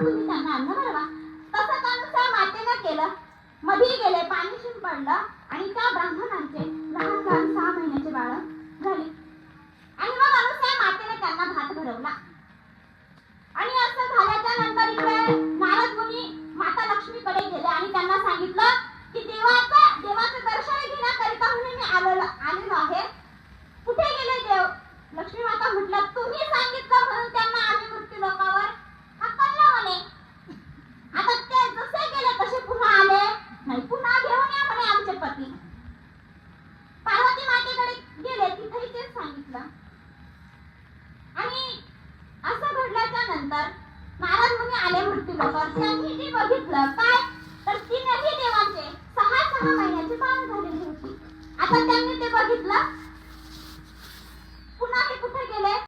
तुम्ही त्यांना अन्न भरवा. तसं त्यानुसार मातेनं केलं. मध्ये गेले, पाणी शिंपडलं आणि त्या ब्राह्मणांचे लहान लहान 6 महिन्याचे बाळ झाले. आणि मग अनुसूया मातेने त्यांना भात भरवला. आणि असं झाल्याच्या नंतर इकडे नारद मुनी माता लक्ष्मीकडे गेले आणि त्यांना सांगितलं की देवाचं दर्शन घेण्याकरिता म्हणून मी आलेलो आहे. कुठे गेले देव? लक्ष्मी माता म्हटलं, तुम्ही सांगितलं म्हणून त्यांना आम्ही मृत्यू लोकावर हाकललं म्हणे. आता ते जसे गेले तसे पुन्हा आले नाही. पुन्हा घेऊन या म्हणे आमचे पती. पार्वती मातेकडे गेले, तिथेही तेच सांगितलं. आणि असं घडल्याच्या नंतर नारद मुनी आले मृत्यू लोकावर. त्यांनी ते बघितलं काय, तर 3ही देवांचे 6 महिन्याचे बाळ झालेली होती. आता त्यांनी ते बघितलं. पुन्हा हे कुठे गेले?